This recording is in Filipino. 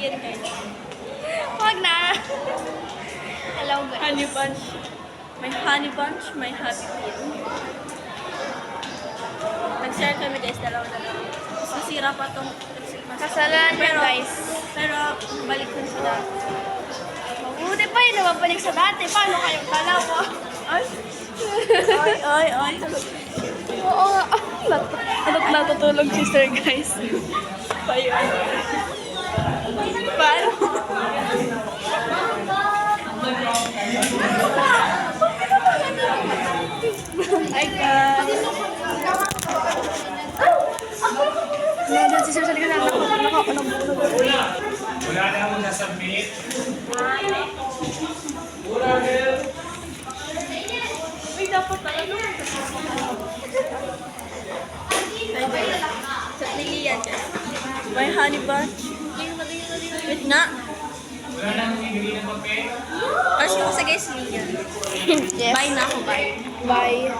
Pin guys. Wag na. Hello guys. Honey bunch. May honey bunch, may happy pin. Nag-share kami guys, dalawa-dalawa. Tapos nasira pa tong Kasalanan yan guys. Pero balik ko sa dati. Mabuti pa yun, nababalik sa dati. Paano kayong dalawa? Ay! Ay! Oo nga. Natutulog si sir guys. Payan. Paano? Ay, guys. Nandun si sir sa likod. Wala na akong nasubmit. Uy, dapat talaga. Ay, guys. Sa Lilian, guys. May honey bunch. Wait nga. Wala na akong bibili ng papel. Kasi ko sa guys, Lilian. Yes. Bye na ako, bye. Bye.